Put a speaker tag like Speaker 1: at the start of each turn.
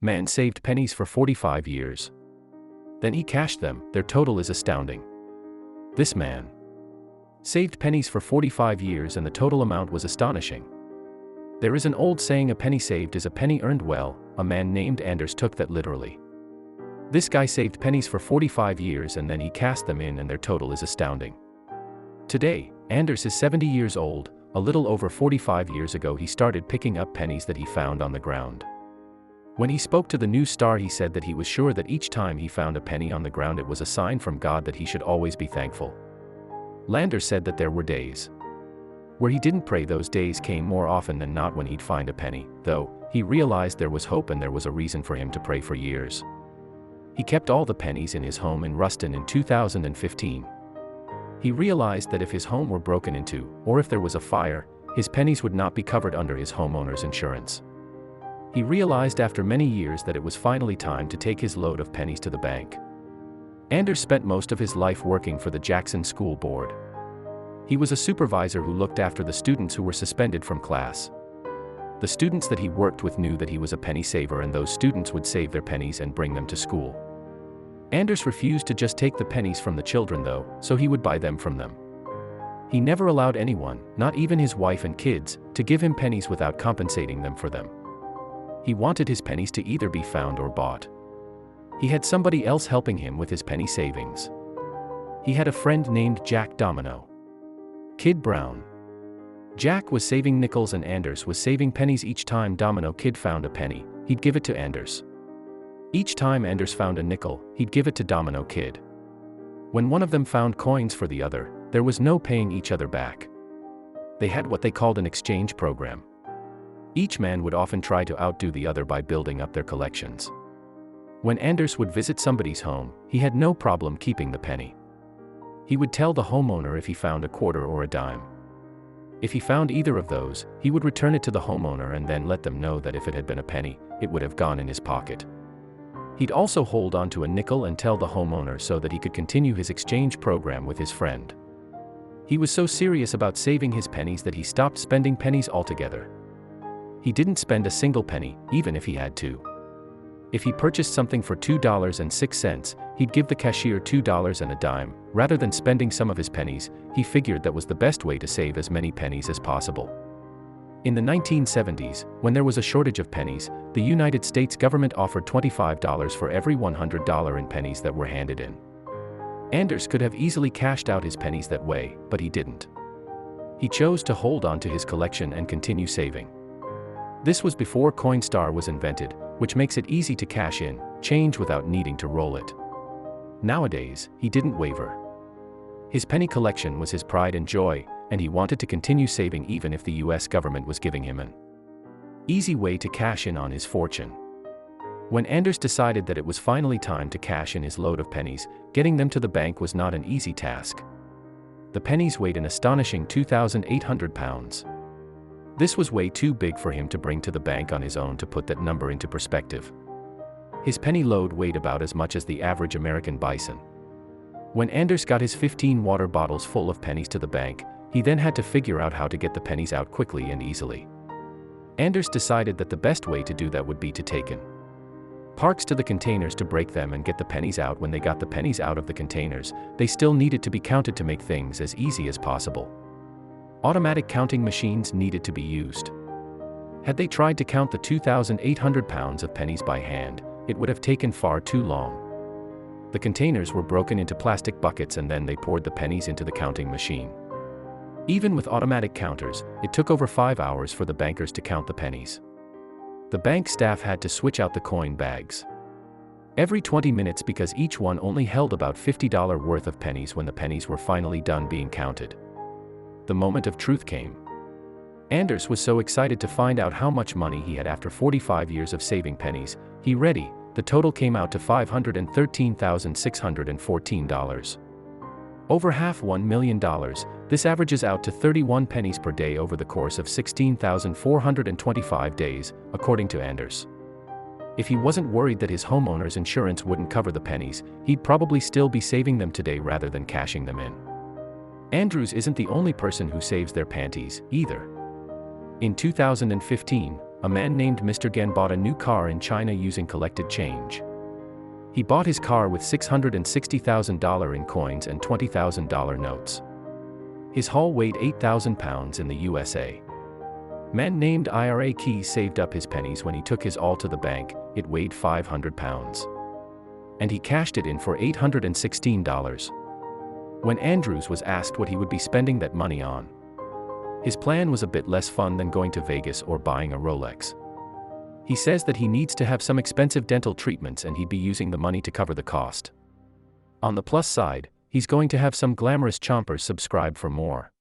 Speaker 1: Man saved pennies for 45 years. Then he cashed them. Their total is astounding. This man saved pennies for 45 years and the total amount was astonishing. There is an old saying, a penny saved is a penny earned. Well, a man named Anders took that literally. This guy saved pennies for 45 years and then he cashed them in and their total is astounding. Today, Anders is 70 years old. A little over 45 years ago he started picking up pennies that he found on the ground. When he spoke to the News Star, he said that he was sure that each time he found a penny on the ground it was a sign from God that he should always be thankful. Lander said that there were days where he didn't pray. Those days came more often than not when he'd find a penny, though he realized there was hope and there was a reason for him to pray for years. He kept all the pennies in his home in Ruston in 2015. He realized that if his home were broken into, or if there was a fire, his pennies would not be covered under his homeowner's insurance. He realized after many years that it was finally time to take his load of pennies to the bank. Anders spent most of his life working for the Jackson School Board. He was a supervisor who looked after the students who were suspended from class. The students that he worked with knew that he was a penny saver and those students would save their pennies and bring them to school. Anders refused to just take the pennies from the children though, so he would buy them from them. He never allowed anyone, not even his wife and kids, to give him pennies without compensating them for them. He wanted his pennies to either be found or bought. He had somebody else helping him with his penny savings. He had a friend named Jack Domino. Kid Brown. Jack was saving nickels and Anders was saving pennies. Each time Domino Kid found a penny, he'd give it to Anders. Each time Anders found a nickel, he'd give it to Domino Kid. When one of them found coins for the other, there was no paying each other back. They had what they called an exchange program. Each man would often try to outdo the other by building up their collections. When Anders would visit somebody's home, he had no problem keeping the penny. He would tell the homeowner if he found a quarter or a dime. If he found either of those, he would return it to the homeowner and then let them know that if it had been a penny, it would have gone in his pocket. He'd also hold on to a nickel and tell the homeowner so that he could continue his exchange program with his friend. He was so serious about saving his pennies that he stopped spending pennies altogether. He didn't spend a single penny, even if he had to. If he purchased something for $2.06, he'd give the cashier $2 and a dime. Rather than spending some of his pennies, he figured that was the best way to save as many pennies as possible. In the 1970s, when there was a shortage of pennies, the United States government offered $25 for every $100 in pennies that were handed in. Anders could have easily cashed out his pennies that way, but he didn't. He chose to hold on to his collection and continue saving. This was before Coinstar was invented, which makes it easy to cash in change without needing to roll it. Nowadays, he didn't waver. His penny collection was his pride and joy, and he wanted to continue saving even if the US government was giving him an easy way to cash in on his fortune. When Anders decided that it was finally time to cash in his load of pennies, getting them to the bank was not an easy task. The pennies weighed an astonishing 2,800 pounds. This was way too big for him to bring to the bank on his own. To put that number into perspective, his penny load weighed about as much as the average American bison. When Anders got his 15 water bottles full of pennies to the bank, he then had to figure out how to get the pennies out quickly and easily. Anders decided that the best way to do that would be to take in parks to the containers to break them and get the pennies out. When they got the pennies out of the containers, they still needed to be counted to make things as easy as possible. Automatic counting machines needed to be used. Had they tried to count the 2,800 pounds of pennies by hand, it would have taken far too long. The containers were broken into plastic buckets and then they poured the pennies into the counting machine. Even with automatic counters, it took over 5 hours for the bankers to count the pennies. The bank staff had to switch out the coin bags every 20 minutes because each one only held about $50 worth of pennies. When the pennies were finally done being counted, the moment of truth came. Anders was so excited to find out how much money he had after 45 years of saving pennies. He ready, the total came out to $513,614. Over half $1 million, this averages out to 31 pennies per day over the course of 16,425 days, according to Anders. If he wasn't worried that his homeowner's insurance wouldn't cover the pennies, he'd probably still be saving them today rather than cashing them in. Andrews isn't the only person who saves their panties, either. In 2015, A man named Mr. Gan bought a new car in China using collected change. He bought his car with $660,000 in coins and $20,000 notes. His haul weighed 8,000 pounds in the USA. Man named Ira Key saved up his pennies when he took his all to the bank. It weighed 500 pounds. And he cashed it in for $816. When Andrews was asked what he would be spending that money on, his plan was a bit less fun than going to Vegas or buying a Rolex. He says that he needs to have some expensive dental treatments and he'd be using the money to cover the cost. On the plus side, he's going to have some glamorous chompers subscribe for more.